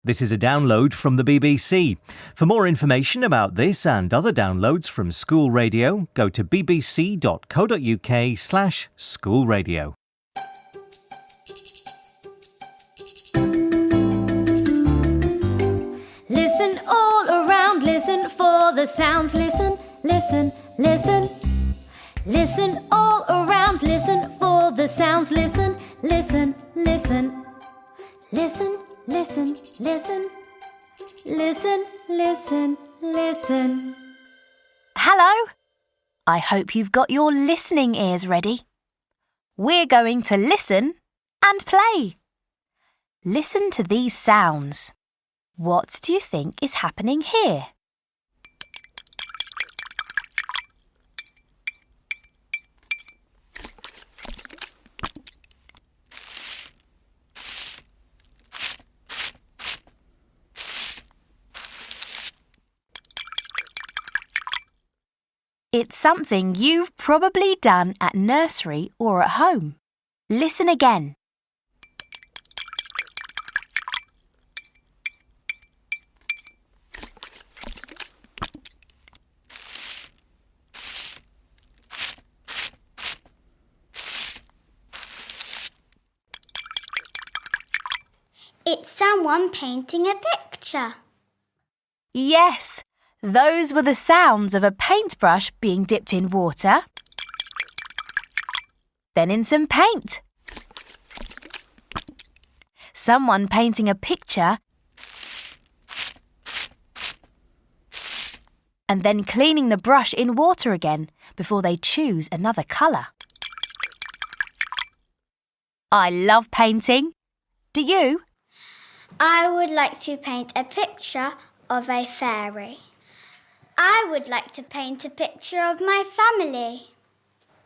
This is a download from the BBC. For more information about this and other downloads from School Radio, go to bbc.co.uk/schoolradio. Listen all around, listen for the sounds. Listen, listen, listen. Listen all around, listen for the sounds. Listen, listen, listen. Listen, listen, listen. Listen, listen, listen. Hello! I hope you've got your listening ears ready. We're going to listen and play. Listen to these sounds. What do you think is happening here? It's something you've probably done at nursery or at home. Listen again. It's someone painting a picture. Yes, those were the sounds of a paintbrush being dipped in water, then in some paint. Someone painting a picture and then cleaning the brush in water again before they choose another colour. I love painting. Do you? I would like to paint a picture of a fairy. I would like to paint a picture of my family.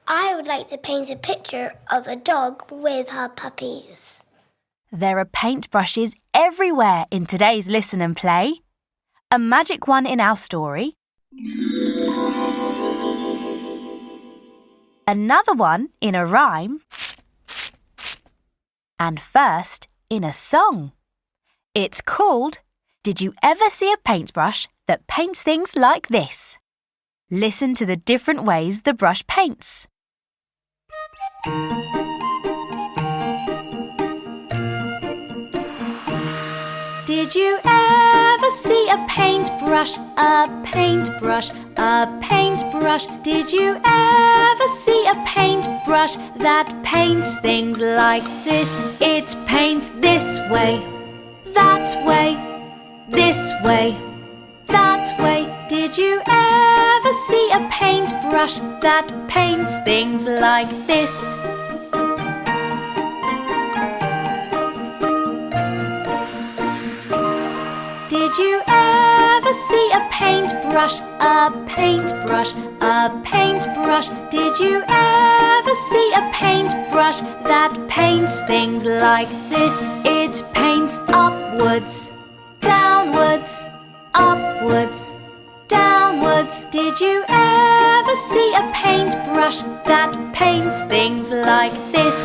I would like to paint a picture of a dog with her puppies. There are paintbrushes everywhere in today's Listen and Play. A magic one in our story. Another one in a rhyme. And first in a song. It's called Did You Ever See a Paintbrush That Paints Things Like This? Listen to the different ways the brush paints. Did you ever see a paintbrush, a paintbrush, a paintbrush? Did you ever see a paintbrush that paints things like this? It paints this way, that way, this way, that way. Did you ever see a paintbrush that paints things like this? Did you ever see a paintbrush, a paintbrush, a paintbrush? Did you ever see a paintbrush that paints things like this? It paints upwards, downwards, upwards, downwards. Did you ever see a paintbrush that paints things like this?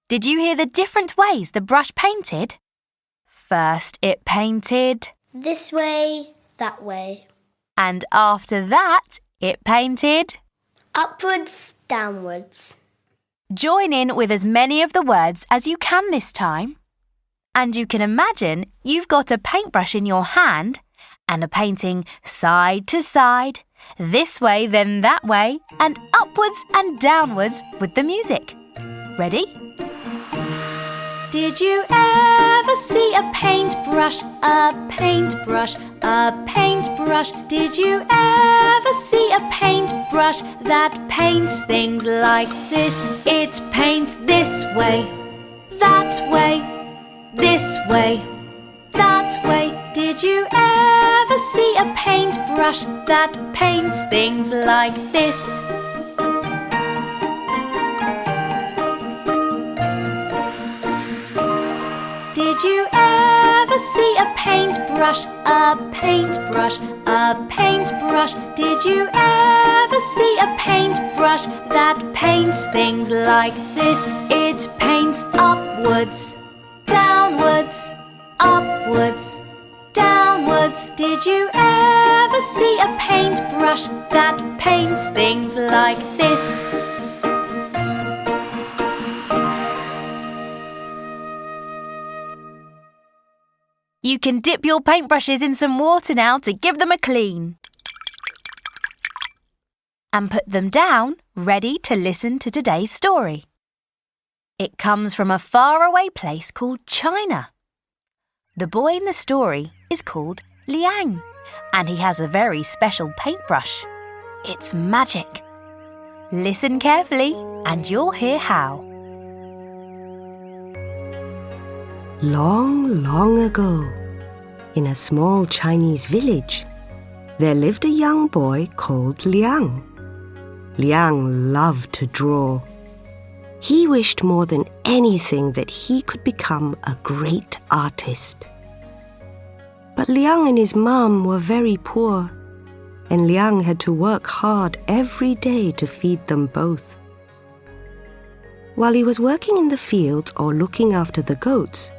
Did you hear the different ways the brush painted? First it painted, This way, that way. and after that it painted. Upwards, downwards. Join in with as many of the words as you can this time. And you can imagine you've got a paintbrush in your hand and are painting side to side, this way then that way, and upwards and downwards with the music. Ready? Did you ever see a paintbrush, a paintbrush, a paintbrush? Did you ever see a paintbrush that paints things like this? It paints this way, that way, this way, that way. Did you ever see a paintbrush that paints things like this? Did you ever see a paintbrush, a paintbrush, a paintbrush? Did you ever ever see a paintbrush that paints things like this? It paints upwards, downwards, upwards, downwards. Did you ever see a paintbrush that paints things like this? You can dip your paintbrushes in some water now to give them a clean. And put them down, ready to listen to today's story. It comes from a faraway place called China. The boy in the story is called Liang, and he has a very special paintbrush. It's magic. Listen carefully and you'll hear how. Long, long ago, in a small Chinese village, there lived a young boy called Liang. Liang loved to draw. He wished more than anything that he could become a great artist. But Liang and his mum were very poor, and Liang had to work hard every day to feed them both. While he was working in the fields or looking after the goats,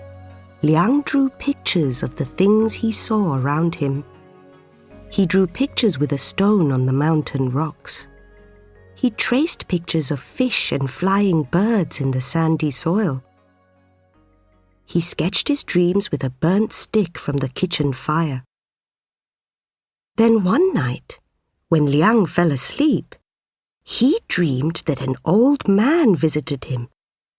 Liang drew pictures of the things he saw around him. He drew pictures with a stone on the mountain rocks. He traced pictures of fish and flying birds in the sandy soil. He sketched his dreams with a burnt stick from the kitchen fire. Then one night, when Liang fell asleep, he dreamed that an old man visited him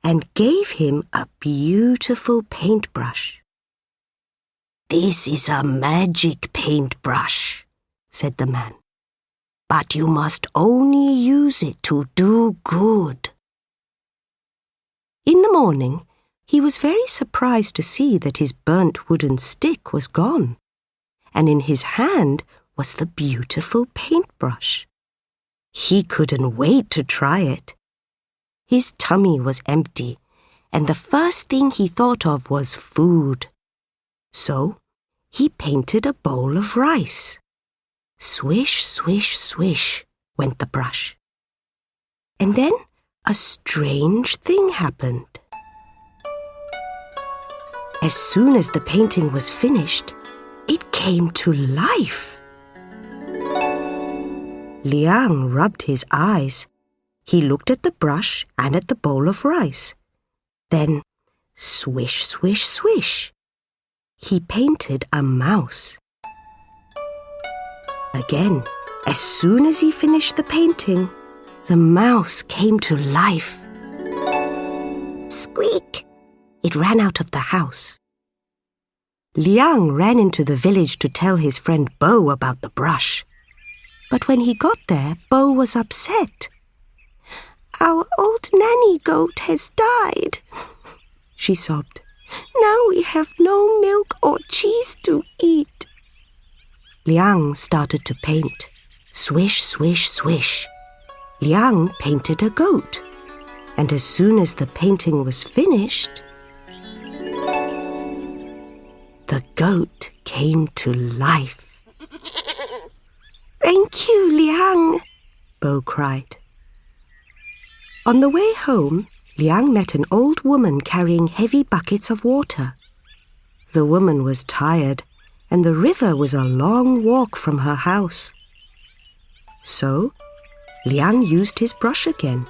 and gave him a beautiful paintbrush. "This is a magic paintbrush," said the man. "But you must only use it to do good." In the morning, he was very surprised to see that his burnt wooden stick was gone, and in his hand was the beautiful paintbrush. He couldn't wait to try it. His tummy was empty, and the first thing he thought of was food. So he painted a bowl of rice. Swish, swish, swish went the brush. And then a strange thing happened. As soon as the painting was finished, it came to life. Liang rubbed his eyes. He looked at the brush and at the bowl of rice. Then, swish, swish, swish, he painted a mouse. Again, as soon as he finished the painting, the mouse came to life. Squeak! It ran out of the house. Liang ran into the village to tell his friend Bo about the brush. But when he got there, Bo was upset. "Our old nanny goat has died," she sobbed. "Now we have no milk or cheese to eat." Liang started to paint. Swish, swish, swish. Liang painted a goat. And as soon as the painting was finished, the goat came to life. "Thank you, Liang," Bo cried. On the way home, Liang met an old woman carrying heavy buckets of water. The woman was tired, and the river was a long walk from her house. So, Liang used his brush again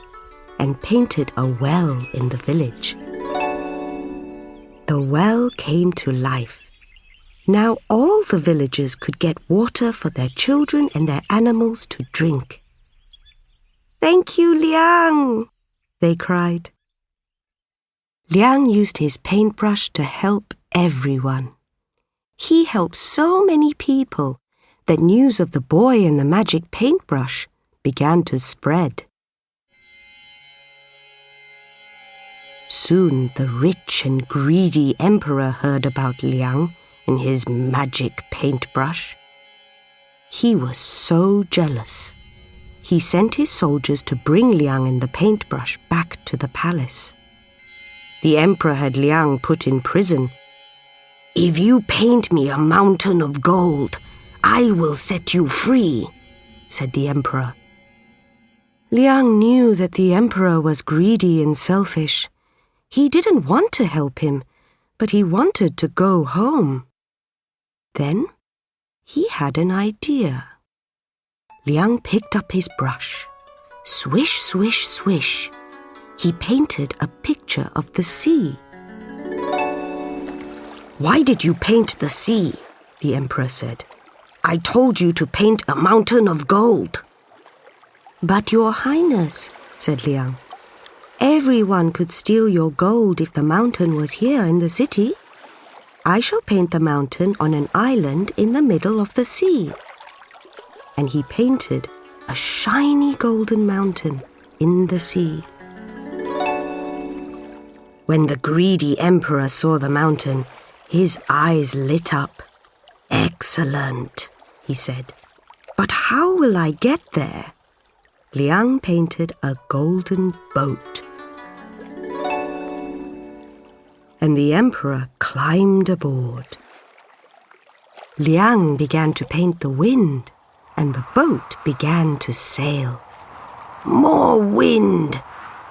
and painted a well in the village. The well came to life. Now all the villagers could get water for their children and their animals to drink. "Thank you, Liang," they cried. Liang used his paintbrush to help everyone. He helped so many people that news of the boy and the magic paintbrush began to spread. Soon the rich and greedy emperor heard about Liang and his magic paintbrush. He was so jealous. He sent his soldiers to bring Liang and the paintbrush back to the palace. The emperor had Liang put in prison. "If you paint me a mountain of gold, I will set you free," said the emperor. Liang knew that the emperor was greedy and selfish. He didn't want to help him, but he wanted to go home. Then he had an idea. Liang picked up his brush. Swish, swish, swish. He painted a picture of the sea. "Why did you paint the sea?" the emperor said. "I told you to paint a mountain of gold." "But your highness," said Liang, "everyone could steal your gold if the mountain was here in the city. I shall paint the mountain on an island in the middle of the sea." And he painted a shiny golden mountain in the sea. When the greedy emperor saw the mountain, his eyes lit up. "Excellent," he said. "But how will I get there?" Liang painted a golden boat. And the emperor climbed aboard. Liang began to paint the wind, and the boat began to sail. "More wind!"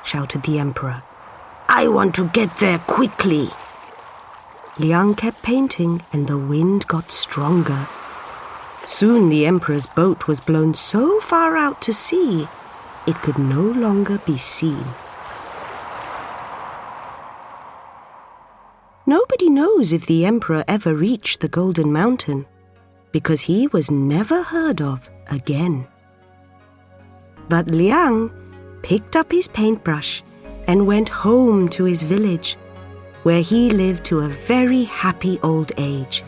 shouted the emperor. "I want to get there quickly." Liang kept painting, and the wind got stronger. Soon the emperor's boat was blown so far out to sea, it could no longer be seen. Nobody knows if the emperor ever reached the Golden Mountain, because he was never heard of again. But Liang picked up his paintbrush and went home to his village, where he lived to a very happy old age,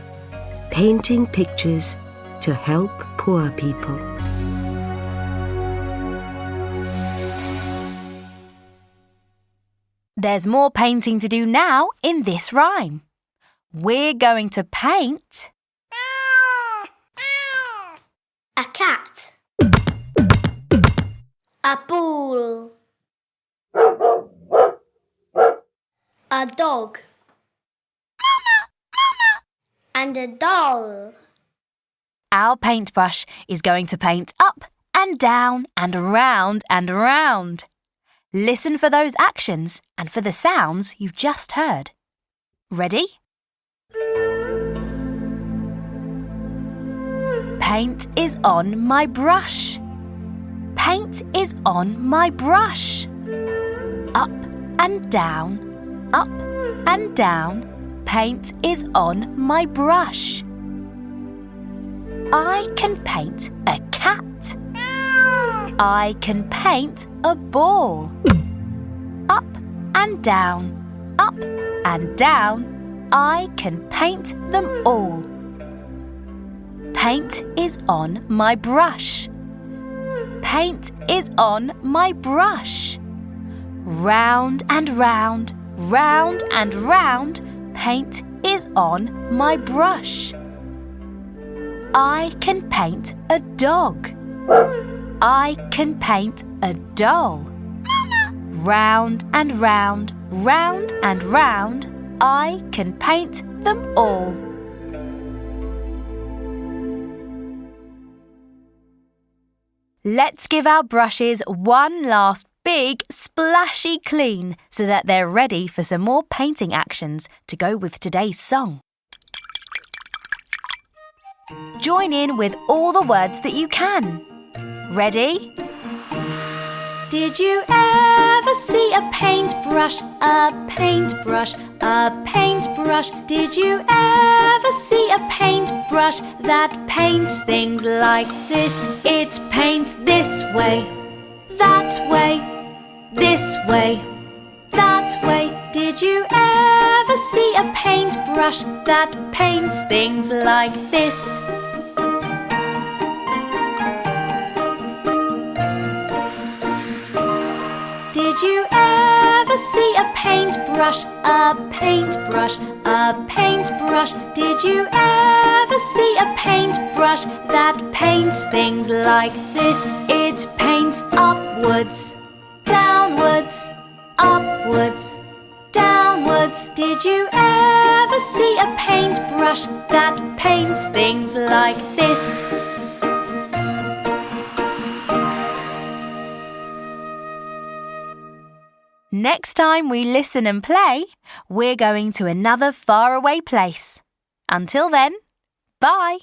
painting pictures to help poor people. There's more painting to do now in this rhyme. We're going to paint A cat. A bull. A dog. And a doll. Our paintbrush is going to paint up and down and round and round. Listen for those actions and for the sounds you've just heard. Ready? Paint is on my brush. Paint is on my brush. Up and down, up and down. Paint is on my brush. I can paint a cat. I can paint a ball. Up and down, up and down. I can paint them all. Paint is on my brush. Paint is on my brush. Round and round, round and round. Paint is on my brush. I can paint a dog. I can paint a doll. Round and round, round and round. I can paint them all. Let's give our brushes one last big splashy clean so that they're ready for some more painting actions to go with today's song. Join in with all the words that you can. Ready? Did you ever see a paintbrush? A paintbrush, a paintbrush. Did you ever see a paintbrush that paints things like this? It paints this way, that way, this way, that way. Did you ever see a paintbrush that paints things like this? Did you ever see a paintbrush? A paintbrush, a paintbrush. Did you ever see a paintbrush that paints things like this? It paints upwards, downwards, upwards, downwards. Did you ever see a paintbrush that paints things like this? Next time we listen and play, we're going to another faraway place. Until then, bye!